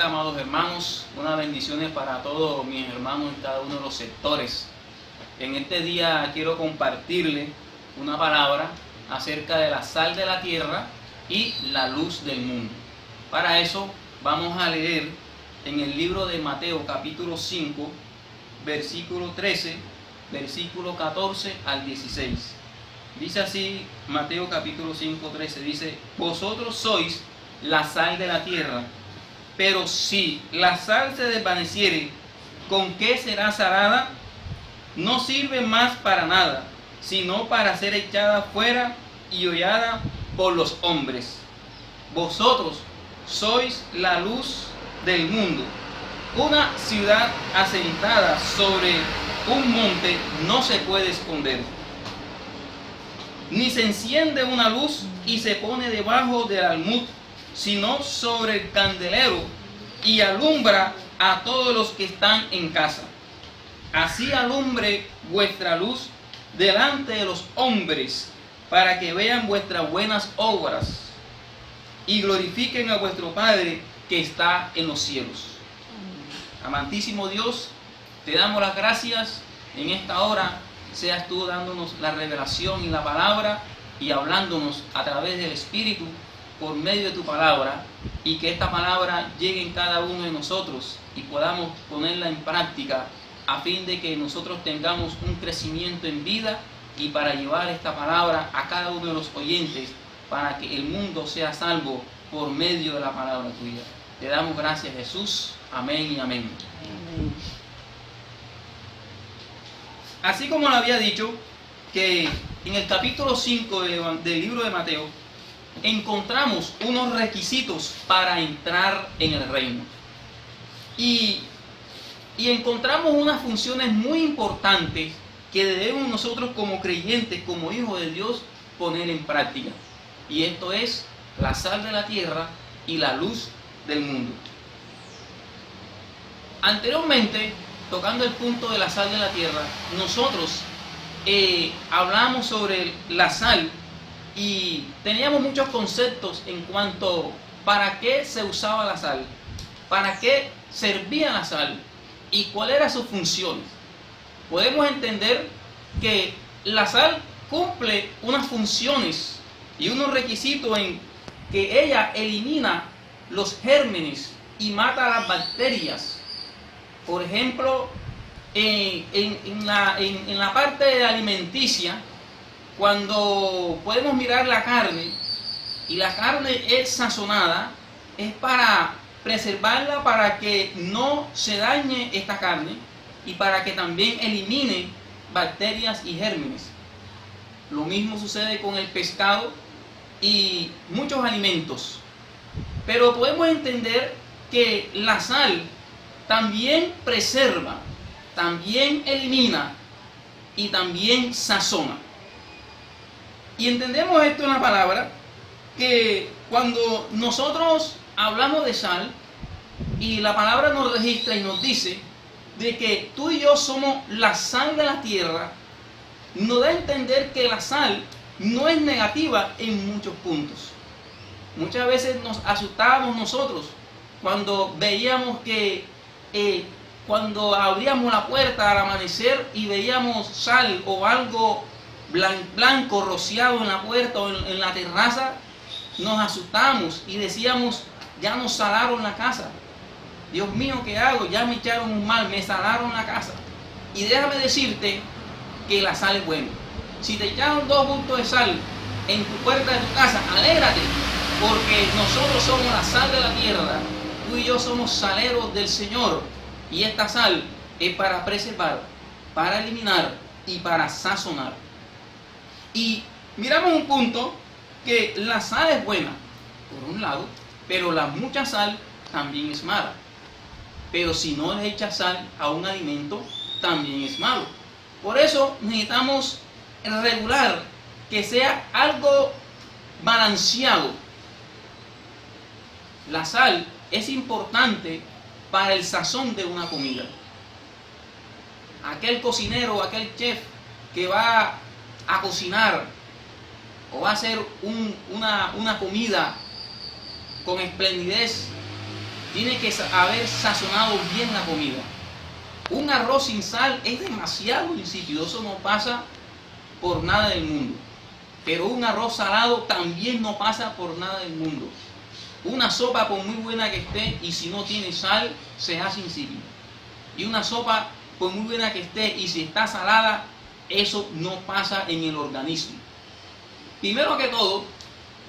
bendiga, amados hermanos. Unas bendiciones para todos mis hermanos en cada uno de los sectores. En este día quiero compartirles una palabra acerca de la sal de la tierra y la luz del mundo. Para eso vamos a leer en el libro de Mateo capítulo 5, versículo 13, versículo 14 al 16. Dice así Mateo capítulo 5, 13, dice: vosotros sois la sal de la tierra, pero si la sal se desvaneciere, ¿con qué será salada? No sirve más para nada, sino para ser echada fuera y hollada por los hombres. Vosotros sois la luz del mundo. Una ciudad asentada sobre un monte no se puede esconder. Ni se enciende una luz y se pone debajo del almud, sino sobre el candelero, y alumbra a todos los que están en casa. Así alumbre vuestra luz delante de los hombres, para que vean vuestras buenas obras y glorifiquen a vuestro Padre que está en los cielos. Amantísimo Dios, te damos las gracias en esta hora. Seas tú dándonos la revelación y la palabra y hablándonos a través del Espíritu por medio de tu palabra, y que esta palabra llegue en cada uno de nosotros y podamos ponerla en práctica a fin de que nosotros tengamos un crecimiento en vida, y para llevar esta palabra a cada uno de los oyentes para que el mundo sea salvo por medio de la palabra tuya. Te damos gracias, Jesús. Amén y amén. Amén. Así como lo había dicho, que en el capítulo 5 del libro de Mateo encontramos unos requisitos para entrar en el reino. Y encontramos unas funciones muy importantes que debemos nosotros como creyentes, como hijos de Dios, poner en práctica. Y esto es la sal de la tierra y la luz del mundo. Anteriormente, tocando el punto de la sal de la tierra, nosotros hablamos sobre la sal y teníamos muchos conceptos en cuanto para qué se usaba la sal, para qué servía la sal y cuáles eran sus funciones. Podemos entender que la sal cumple unas funciones y unos requisitos en que ella elimina los gérmenes y mata las bacterias. Por ejemplo, en la parte alimenticia, cuando podemos mirar la carne, y la carne es sazonada, es para preservarla, para que no se dañe esta carne y para que también elimine bacterias y gérmenes. Lo mismo sucede con el pescado y muchos alimentos. Pero podemos entender que la sal también preserva, también elimina y también sazona. Y entendemos esto en la palabra, que cuando nosotros hablamos de sal y la palabra nos registra y nos dice de que tú y yo somos la sal de la tierra, nos da a entender que la sal no es negativa en muchos puntos. Muchas veces nos asustábamos nosotros cuando veíamos que cuando abríamos la puerta al amanecer y veíamos sal o algo blanco rociado en la puerta o en la terraza, nos asustamos y decíamos: ya nos salaron la casa. Dios mío, ¿qué hago? Ya me echaron un mal, me salaron la casa. Y déjame decirte que la sal es buena. Si te echaron 2 bultos de sal en tu puerta de tu casa, alégrate, porque nosotros somos la sal de la tierra. Tú y yo somos saleros del Señor, y esta sal es para preservar, para eliminar y para sazonar. Y miramos un punto, que la sal es buena, por un lado, pero la mucha sal también es mala. Pero si no le echas sal a un alimento, también es malo. Por eso necesitamos regular, que sea algo balanceado. La sal es importante para el sazón de una comida. Aquel cocinero, aquel chef que va a cocinar o va a hacer una comida con esplendidez, tiene que haber sazonado bien la comida. Un arroz sin sal es demasiado insípido, eso no pasa por nada del mundo. Pero un arroz salado también no pasa por nada del mundo. Una sopa, por muy buena que esté, y si no tiene sal, se hace insípida. Y una sopa, por muy buena que esté, y si está salada, eso no pasa en el organismo. Primero que todo,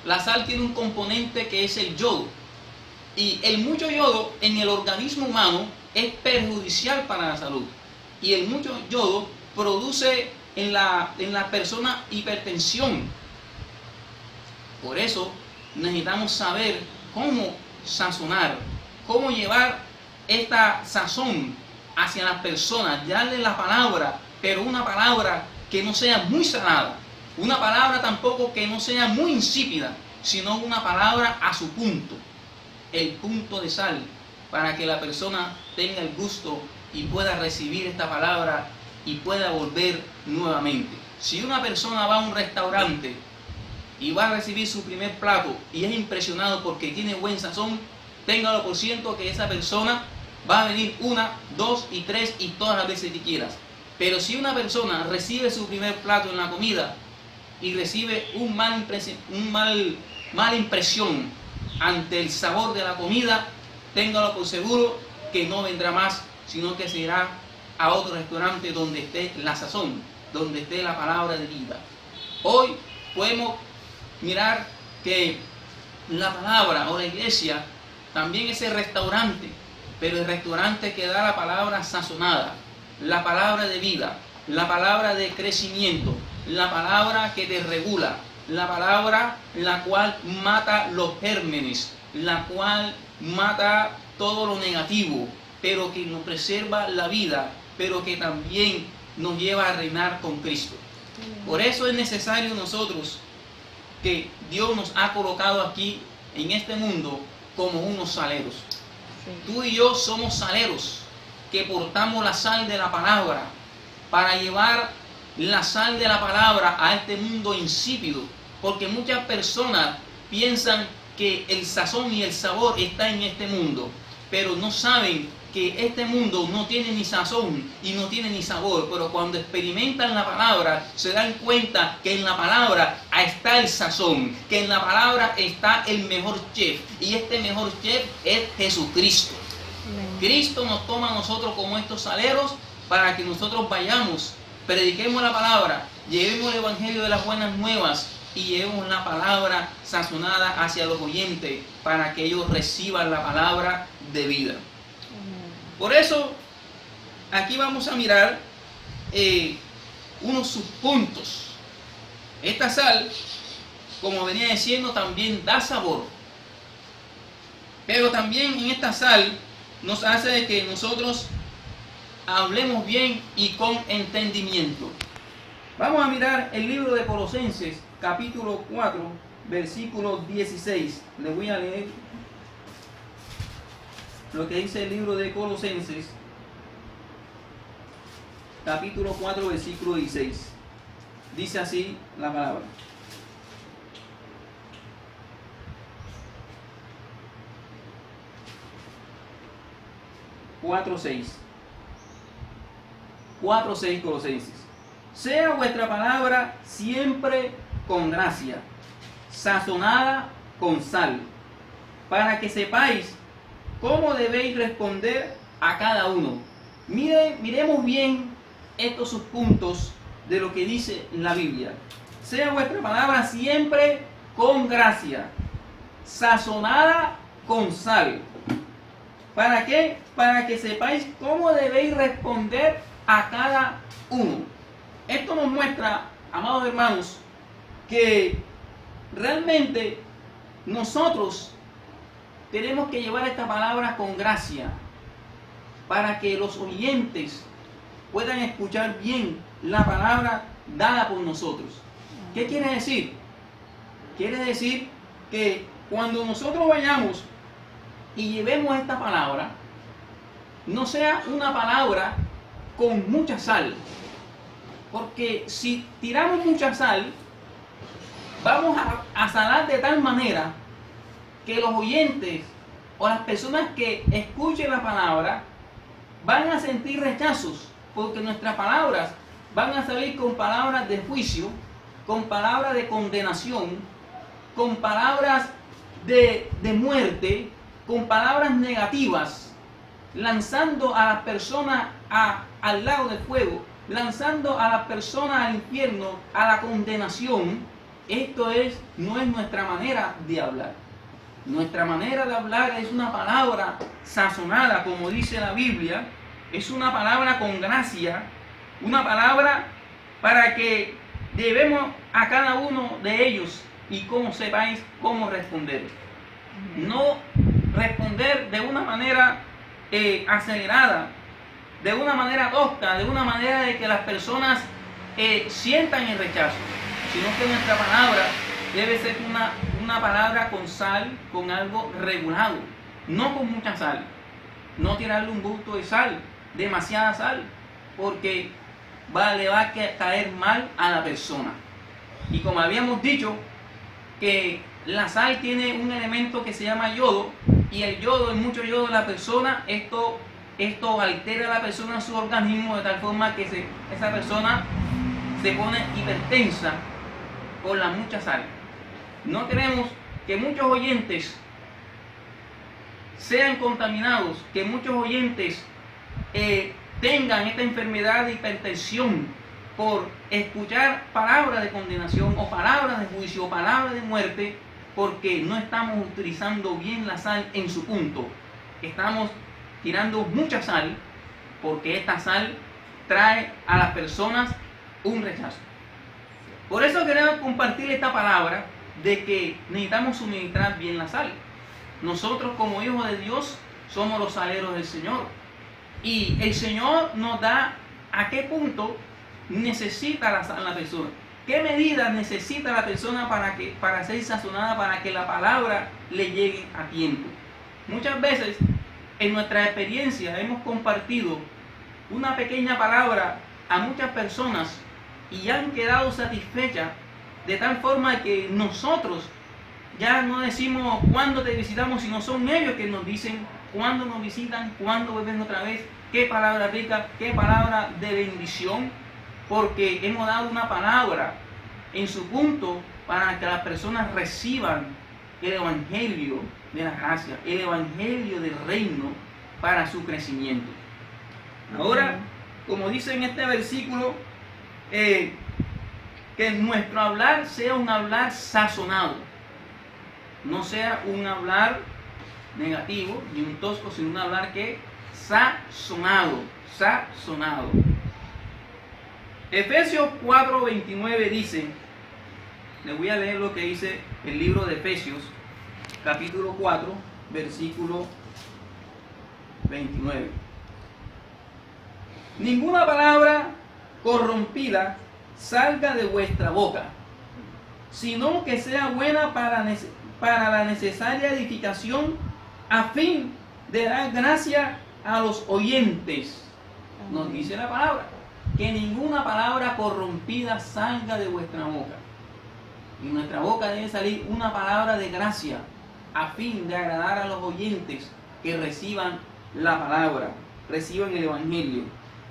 la sal tiene un componente que es el yodo. Y el mucho yodo en el organismo humano es perjudicial para la salud. Y el mucho yodo produce en la persona hipertensión. Por eso necesitamos saber cómo sazonar, cómo llevar esta sazón hacia las personas, darle la palabra, pero una palabra que no sea muy salada, una palabra tampoco que no sea muy insípida, sino una palabra a su punto, el punto de sal, para que la persona tenga el gusto y pueda recibir esta palabra y pueda volver nuevamente. Si una persona va a un restaurante y va a recibir su primer plato y es impresionado porque tiene buen sazón, téngalo por ciento que esa persona va a venir 1, 2 y 3 y todas las veces que quieras. Pero si una persona recibe su primer plato en la comida y recibe mala impresión ante el sabor de la comida, téngalo por seguro que no vendrá más, sino que se irá a otro restaurante donde esté la sazón, donde esté la palabra de vida. Hoy podemos mirar que la palabra o la iglesia también es el restaurante, pero el restaurante que da la palabra sazonada, la palabra de vida, la palabra de crecimiento, la palabra que te regula, la palabra la cual mata los gérmenes, la cual mata todo lo negativo, pero que nos preserva la vida, pero que también nos lleva a reinar con Cristo. Por eso es necesario nosotros que Dios nos ha colocado aquí en este mundo como unos saleros. Sí. Tú y yo somos saleros que portamos la sal de la palabra para llevar la sal de la palabra a este mundo insípido, porque muchas personas piensan que el sazón y el sabor está en este mundo, pero no saben que este mundo no tiene ni sazón y no tiene ni sabor, pero cuando experimentan la palabra se dan cuenta que en la palabra está el sazón, que en la palabra está el mejor chef, y este mejor chef es Jesucristo. Cristo nos toma a nosotros como estos saleros para que nosotros vayamos, prediquemos la palabra, llevemos el evangelio de las buenas nuevas y llevemos la palabra sazonada hacia los oyentes para que ellos reciban la palabra de vida. Por eso, aquí vamos a mirar unos subpuntos. Esta sal, como venía diciendo, también da sabor. Pero también en esta sal nos hace de que nosotros hablemos bien y con entendimiento. Vamos a mirar el libro de Colosenses, capítulo 4, versículo 16. Les voy a leer lo que dice el libro de Colosenses, capítulo 4, versículo 16. Dice así la palabra. Cuatro seis Colosenses. Sea vuestra palabra siempre con gracia, sazonada con sal, para que sepáis cómo debéis responder a cada uno. Miremos bien estos subpuntos de lo que dice la Biblia. Sea vuestra palabra siempre con gracia, sazonada con sal. ¿Para qué? Para que sepáis cómo debéis responder a cada uno. Esto nos muestra, amados hermanos, que realmente nosotros tenemos que llevar esta palabra con gracia para que los oyentes puedan escuchar bien la palabra dada por nosotros. ¿Qué quiere decir? Quiere decir que cuando nosotros vayamos y llevemos esta palabra, no sea una palabra con mucha sal, porque si tiramos mucha sal, vamos a salar de tal manera que los oyentes o las personas que escuchen la palabra van a sentir rechazos, porque nuestras palabras van a salir con palabras de juicio, con palabras de condenación, con palabras de muerte, con palabras negativas, lanzando a las personas al lago del fuego, lanzando a las personas al infierno, a la condenación. Esto no es nuestra manera de hablar. Nuestra manera de hablar es una palabra sazonada, como dice la Biblia, es una palabra con gracia, una palabra para que debemos a cada uno de ellos y cómo sepáis cómo responder. No responder de una manera acelerada, de una manera tosca, de una manera de que las personas sientan el rechazo, sino que nuestra palabra debe ser una palabra con sal, con algo regulado, no con mucha sal, no tirarle un gusto de sal, demasiada sal, porque le va a caer mal a la persona. Y como habíamos dicho, que la sal tiene un elemento que se llama yodo, y el yodo, en mucho yodo de la persona, esto altera a la persona su organismo de tal forma que esa persona se pone hipertensa por la mucha sal. No queremos que muchos oyentes sean contaminados, que muchos oyentes tengan esta enfermedad de hipertensión por escuchar palabras de condenación o palabras de juicio o palabras de muerte, porque no estamos utilizando bien la sal en su punto. Estamos tirando mucha sal, porque esta sal trae a las personas un rechazo. Por eso queremos compartir esta palabra de que necesitamos suministrar bien la sal. Nosotros, como hijos de Dios, somos los saleros del Señor, y el Señor nos da a qué punto necesita la sal la persona, qué medidas necesita la persona para ser sazonada, para que la palabra le llegue a tiempo. Muchas veces en nuestra experiencia hemos compartido una pequeña palabra a muchas personas y han quedado satisfechas, de tal forma que nosotros ya no decimos cuándo te visitamos, sino son ellos que nos dicen cuándo nos visitan, cuándo vuelven otra vez, qué palabra rica, qué palabra de bendición, porque hemos dado una palabra en su punto para que las personas reciban el evangelio de la gracia, el evangelio del reino para su crecimiento. Ahora, como dice en este versículo, que nuestro hablar sea un hablar sazonado, no sea un hablar negativo ni un tosco, sino un hablar que sazonado. Efesios 4:29 dice, le voy a leer lo que dice el libro de Efesios, capítulo 4, versículo 29. Ninguna palabra corrompida salga de vuestra boca, sino que sea buena para la necesaria edificación, a fin de dar gracia a los oyentes. Nos dice la palabra, que ninguna palabra corrompida salga de vuestra boca. Y en nuestra boca debe salir una palabra de gracia, a fin de agradar a los oyentes que reciban la palabra, reciban el evangelio.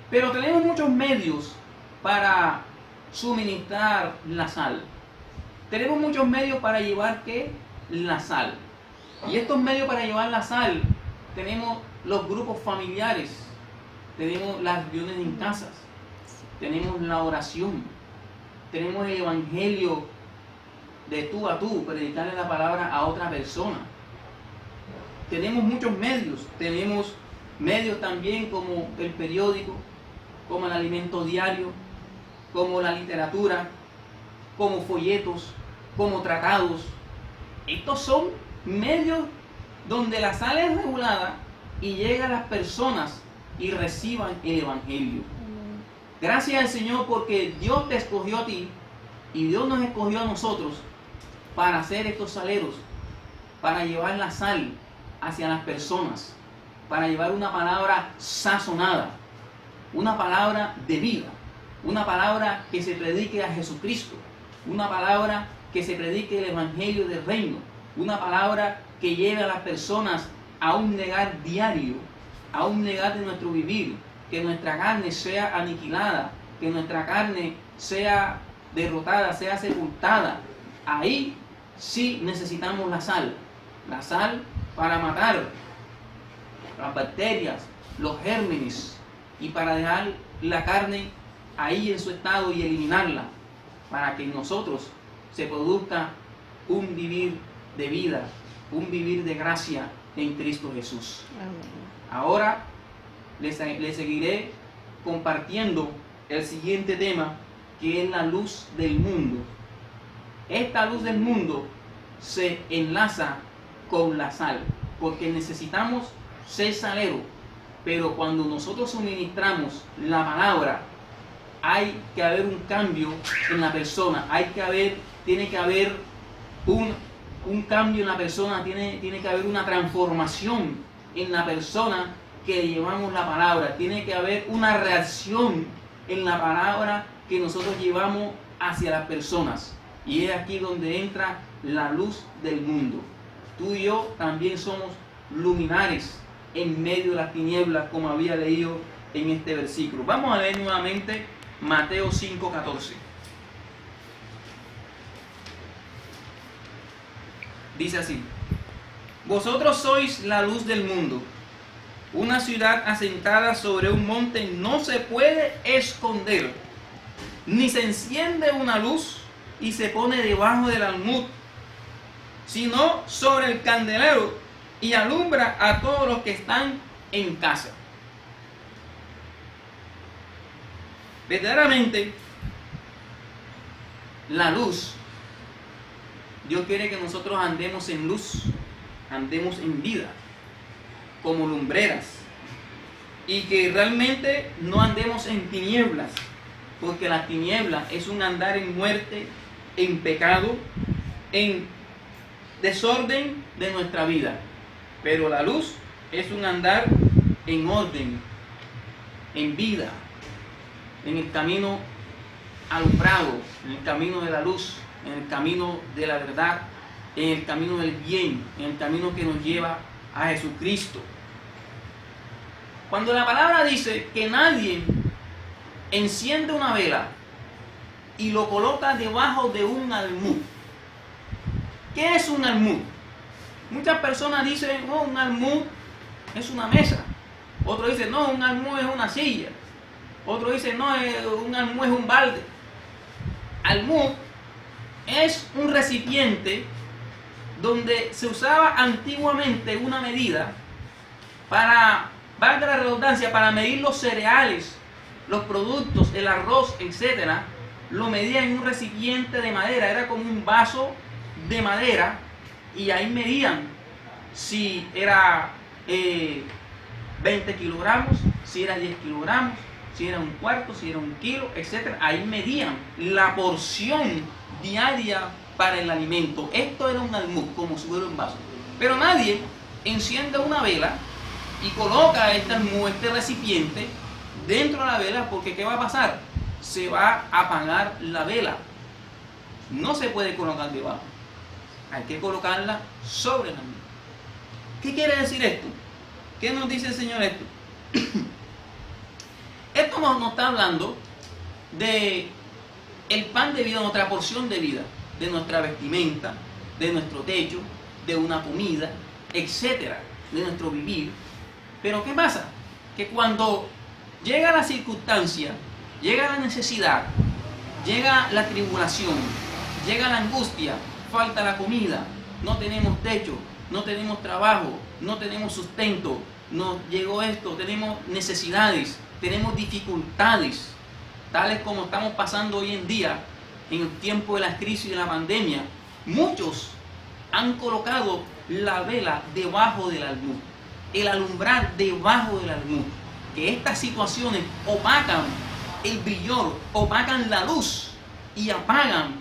Pero tenemos muchos medios para suministrar la sal. Tenemos muchos medios para llevar la sal. Y estos medios para llevar la sal, tenemos los grupos familiares, tenemos las reuniones en casas, tenemos la oración, tenemos el evangelio de tú a tú, predicarle la palabra a otra persona. Tenemos muchos medios, tenemos medios también como el periódico, como el alimento diario, como la literatura, como folletos, como tratados. Estos son medios donde la sal es regulada y llega a las personas y reciban el evangelio. Gracias al Señor, porque Dios te escogió a ti y Dios nos escogió a nosotros para hacer estos saleros, para llevar la sal hacia las personas, para llevar una palabra sazonada, una palabra de vida, una palabra que se predique a Jesucristo, una palabra que se predique el evangelio del reino, una palabra que lleve a las personas a un negar diario, a un negar de nuestro vivir, que nuestra carne sea aniquilada, que nuestra carne sea derrotada, sea sepultada. Ahí sí necesitamos la sal para matar las bacterias, los gérmenes, y para dejar la carne ahí en su estado y eliminarla, para que en nosotros se produzca un vivir de vida, un vivir de gracia en Cristo Jesús. Ahora les seguiré compartiendo el siguiente tema, que es la luz del mundo. Esta luz del mundo se enlaza con la sal, porque necesitamos ser saleros, pero cuando nosotros suministramos la palabra, hay que haber un cambio en la persona, tiene que haber un cambio en la persona, tiene que haber una transformación en la persona que llevamos la palabra, tiene que haber una reacción en la palabra que nosotros llevamos hacia las personas. Y es aquí donde entra la luz del mundo. Tú y yo también somos luminares en medio de las tinieblas, como había leído en este versículo. Vamos a leer nuevamente Mateo 5:14. Dice así: vosotros sois la luz del mundo. Una ciudad asentada sobre un monte no se puede esconder, ni se enciende una luz y se pone debajo del almud, sino sobre el candelero, y alumbra a todos los que están en casa. Verdaderamente, la luz, Dios quiere que nosotros andemos en luz, andemos en vida, como lumbreras, y que realmente no andemos en tinieblas, porque la tiniebla es un andar en muerte, en pecado, en desorden de nuestra vida. Pero la luz es un andar en orden, en vida, en el camino alumbrado, en el camino de la luz, en el camino de la verdad, en el camino del bien, en el camino que nos lleva a Jesucristo. Cuando la palabra dice que nadie enciende una vela y lo coloca debajo de un almud, ¿qué es un almud? Muchas personas dicen, no, un almud es una mesa. Otro dice, no, un almud es una silla. Otro dice, no, un almud es un balde. Almud es un recipiente donde se usaba antiguamente una medida para, valga la redundancia, para medir los cereales, los productos, el arroz, etc. Lo medían en un recipiente de madera, era como un vaso de madera, y ahí medían si era 20 kilogramos, si era 10 kilogramos, si era un cuarto, si era un kilo, etc. Ahí medían la porción diaria para el alimento. Esto era un almud, como si fuera un vaso. Pero nadie enciende una vela y coloca este almud, este recipiente, dentro de la vela, porque ¿qué va a pasar? Se va a apagar la vela. No se puede colocar debajo. Hay que colocarla sobre el almud. ¿Qué quiere decir esto? ¿Qué nos dice el Señor esto? Esto nos está hablando de el pan de vida, nuestra porción de vida, de nuestra vestimenta, de nuestro techo, de una comida, etcétera, de nuestro vivir. Pero ¿qué pasa? Que cuando llega la circunstancia, llega la necesidad, llega la tribulación, llega la angustia, falta la comida, no tenemos techo, no tenemos trabajo, no tenemos sustento, nos llegó esto, tenemos necesidades, tenemos dificultades, tales como estamos pasando hoy en día, en el tiempo de la crisis y de la pandemia. Muchos han colocado la vela debajo del almud, el alumbrar debajo del almud, que estas situaciones opacan el brillo, opacan la luz y apagan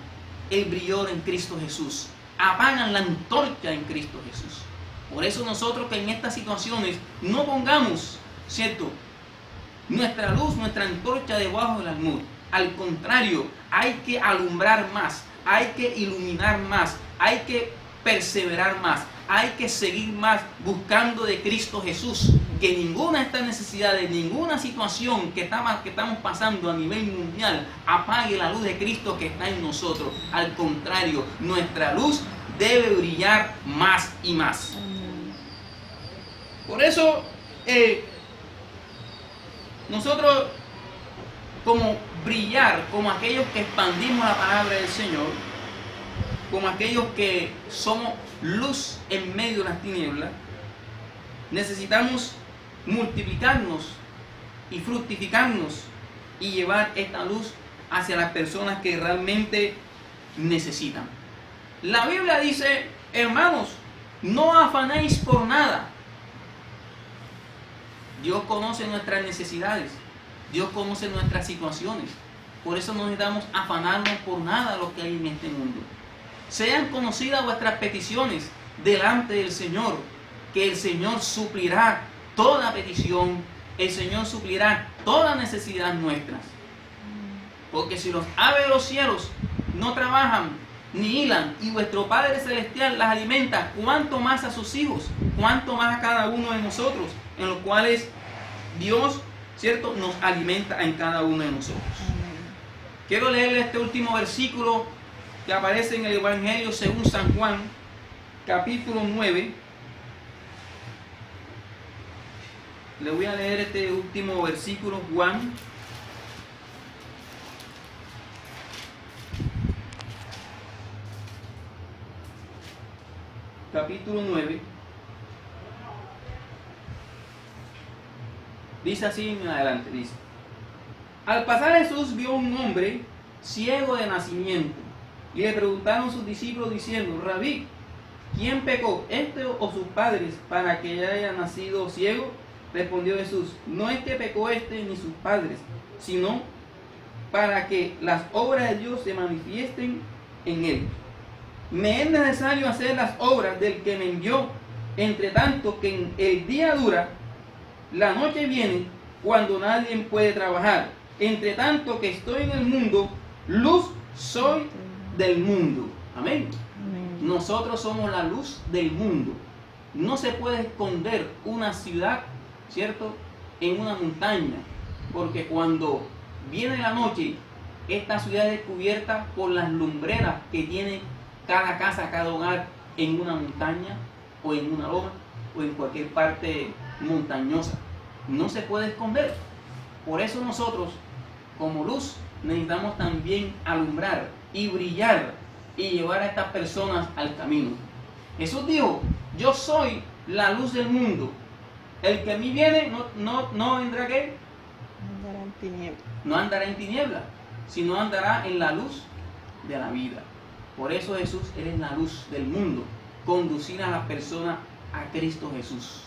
el brillo en Cristo Jesús, apagan la antorcha en Cristo Jesús. Por eso nosotros, que en estas situaciones no pongamos, ¿cierto?, nuestra luz, nuestra antorcha debajo del almud. Al contrario, hay que alumbrar más, hay que iluminar más, hay que perseverar más, hay que seguir más buscando de Cristo Jesús. Que ninguna de estas necesidades, ninguna situación que estamos pasando a nivel mundial apague la luz de Cristo que está en nosotros. Al contrario, nuestra luz debe brillar más y más. Por eso, nosotros como brillar, como aquellos que expandimos la palabra del Señor, como aquellos que somos luz en medio de las tinieblas, necesitamos multiplicarnos y fructificarnos y llevar esta luz hacia las personas que realmente necesitan. La Biblia dice, hermanos, no afanéis por nada. Dios conoce nuestras necesidades, Dios conoce nuestras situaciones. Por eso no necesitamos afanarnos por nada lo que hay en este mundo. Sean conocidas vuestras peticiones delante del Señor, que el Señor suplirá toda petición, el Señor suplirá toda necesidad nuestras. Porque si los aves de los cielos no trabajan ni hilan, y vuestro Padre Celestial las alimenta, cuánto más a sus hijos, cuánto más a cada uno de nosotros, en los cuales Dios, ¿cierto?, nos alimenta en cada uno de nosotros. Quiero leerle este último versículo que aparece en el Evangelio según San Juan, capítulo 9. Le voy a leer este último versículo, Juan. Capítulo 9. Dice así en adelante, dice: al pasar Jesús vio un hombre ciego de nacimiento, y le preguntaron sus discípulos diciendo: Rabí, ¿quién pecó, este o sus padres, para que haya nacido ciego? Respondió Jesús: no es que pecó este ni sus padres, sino para que las obras de Dios se manifiesten en él. Me es necesario hacer las obras del que me envió, entre tanto que en el día dura, la noche viene cuando nadie puede trabajar. Entre tanto que estoy en el mundo, luz soy del mundo. Amén. Nosotros somos la luz del mundo. No se puede esconder una ciudad, ¿cierto?, en una montaña, porque cuando viene la noche, esta ciudad es descubierta por las lumbreras que tiene cada casa, cada hogar en una montaña o en una loma o en cualquier parte montañosa. No se puede esconder. Por eso nosotros, como luz, necesitamos también alumbrar y brillar y llevar a estas personas al camino. Jesús dijo: yo soy la luz del mundo. El que a mí viene no vendrá, ¿qué? Andará en tinieblas. No andará en tinieblas, sino andará en la luz de la vida. Por eso, Jesús, eres la luz del mundo, conducir a las personas a Cristo Jesús.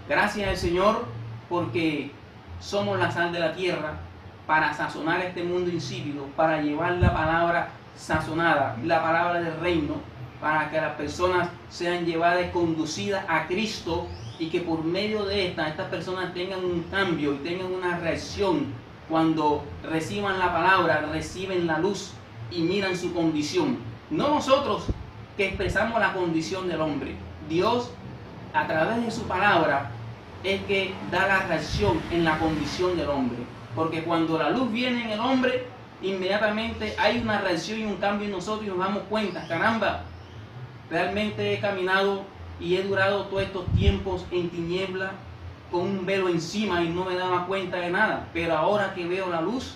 Gracias al Señor, porque somos la sal de la tierra para sazonar este mundo insípido, para llevar la palabra sazonada, la palabra del reino, para que las personas sean llevadas y conducidas a Cristo, y que por medio de estas personas tengan un cambio y tengan una reacción. Cuando reciban la palabra, reciben la luz y miran su condición. No nosotros que expresamos la condición del hombre. Dios, a través de su palabra, es que da la reacción en la condición del hombre. Porque cuando la luz viene en el hombre, inmediatamente hay una reacción y un cambio en nosotros, y nos damos cuenta: caramba, realmente he caminado y he durado todos estos tiempos en tiniebla con un velo encima y no me daba cuenta de nada. Pero ahora que veo la luz,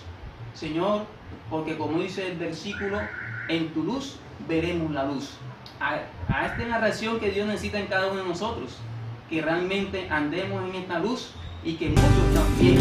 Señor, porque como dice el versículo, en tu luz veremos la luz. Esta es la reacción que Dios necesita en cada uno de nosotros, que realmente andemos en esta luz y que muchos también